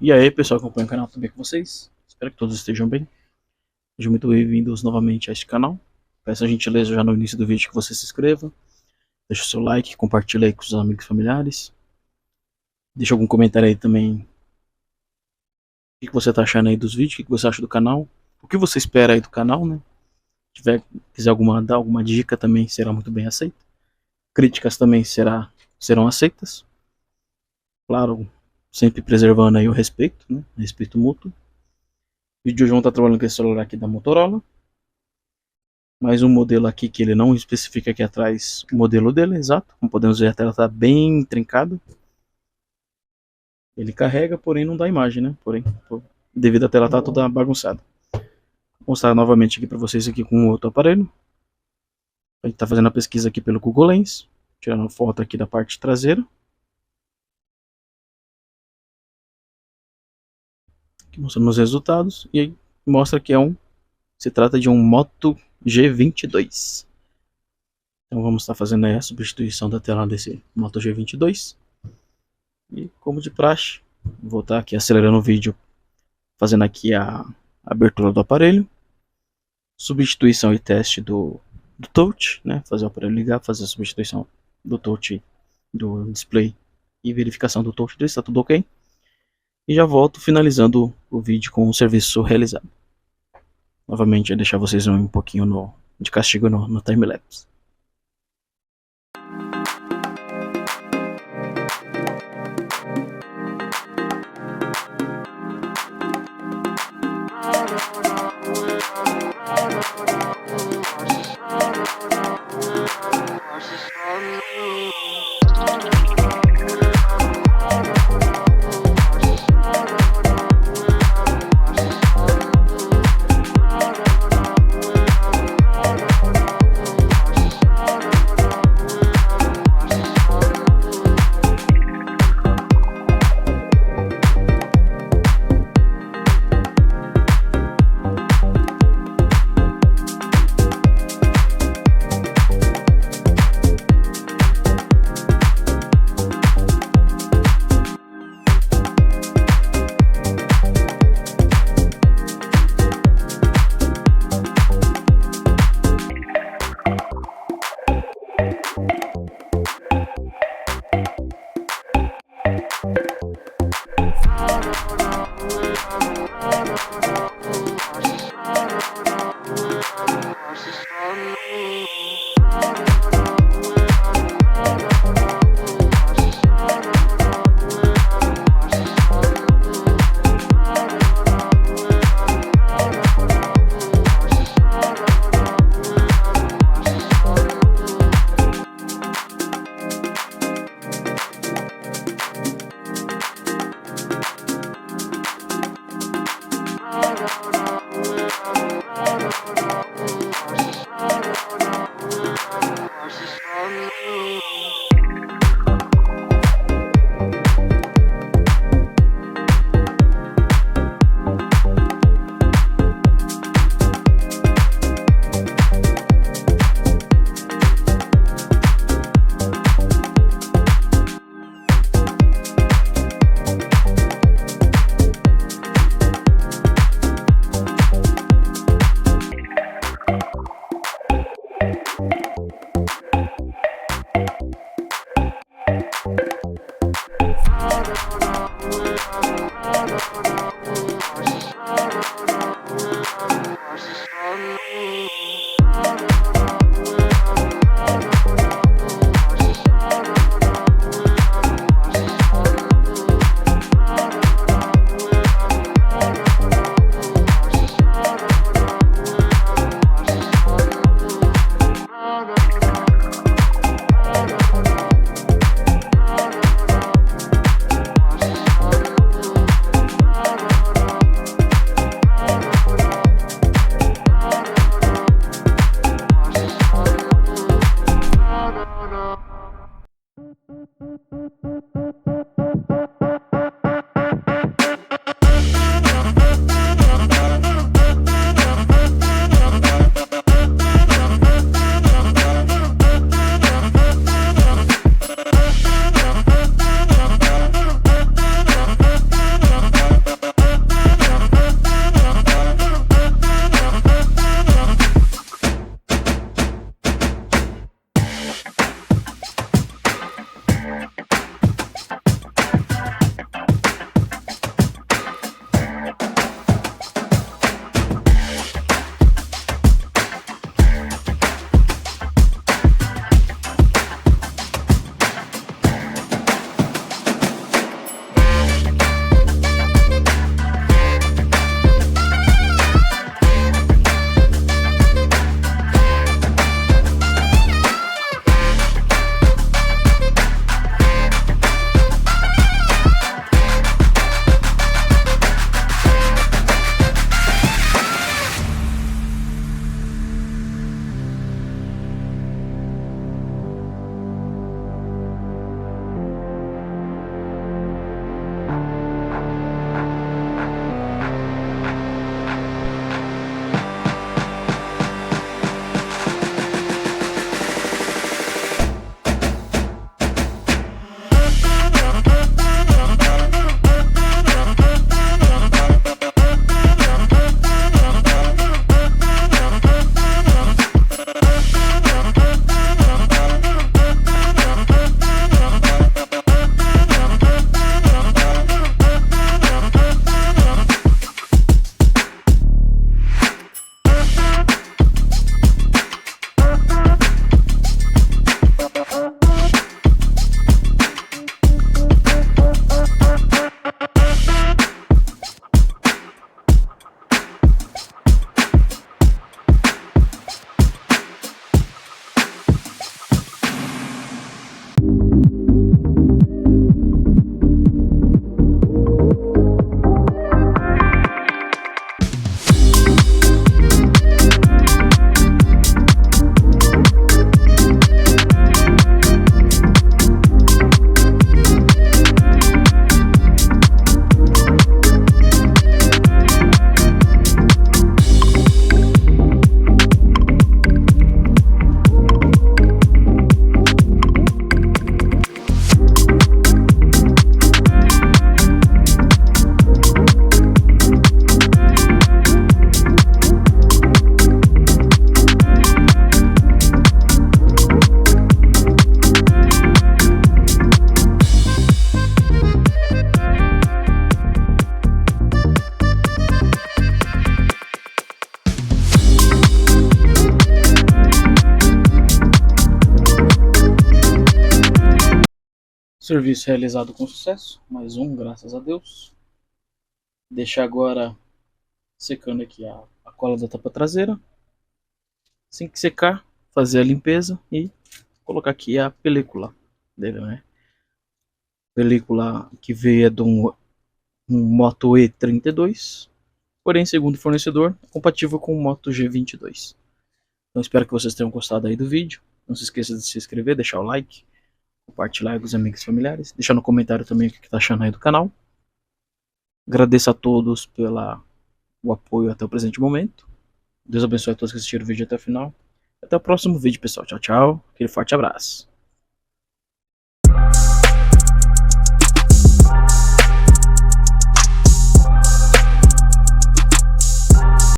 E aí, pessoal, acompanha o canal, tudo bem com vocês? Espero que todos estejam bem. Sejam muito bem-vindos novamente a este canal. Peço a gentileza já no início do vídeo que você se inscreva, deixa o seu like, compartilha aí com os amigos e familiares. Deixa algum comentário aí também. O que você está achando aí dos vídeos, o que você acha do canal, o que você espera aí do canal, né? Se quiser dar alguma dica também será muito bem aceita. Críticas também serão aceitas. Claro, sempre preservando aí o respeito, né? Respeito mútuo. O vídeo de hoje vamos estar trabalhando com esse celular aqui da Motorola. Mais um modelo aqui que ele não especifica aqui atrás o modelo dele, exato. Como podemos ver, a tela está bem trincada. Ele carrega, porém não dá imagem, né? Porém, devido à tela estar toda bagunçada. Vou mostrar novamente aqui para vocês aqui com outro aparelho. A gente está fazendo a pesquisa aqui pelo Google Lens, tirando foto aqui da parte traseira. Aqui mostrando os resultados e aí mostra que se trata de um Moto G22. Então vamos estar fazendo aí a substituição da tela desse Moto G22. E como de praxe, vou estar aqui acelerando o vídeo, fazendo aqui a abertura do aparelho, substituição e teste do touch, né? Fazer o aparelho ligar, fazer a substituição do touch do display e verificação do touch dele, está tudo ok. E já volto finalizando o vídeo com o serviço realizado. Novamente, eu vou deixar vocês um pouquinho de castigo no time-lapse. Serviço realizado com sucesso. Mais um, graças a Deus. Deixar agora secando aqui a cola da tampa traseira. Assim que secar, fazer a limpeza e colocar aqui a película dele, né? Película que veio é de um Moto G22, porém, segundo o fornecedor, é compatível com o Moto G22. Então espero que vocês tenham gostado aí do vídeo. Não se esqueça de se inscrever, deixar o like, compartilhar com os amigos e familiares, deixar no comentário também o que está achando aí do canal. Agradeço a todos pelo apoio até o presente momento. Deus abençoe a todos que assistiram o vídeo até o final. Até o próximo vídeo, pessoal. Tchau, tchau. Aquele forte abraço.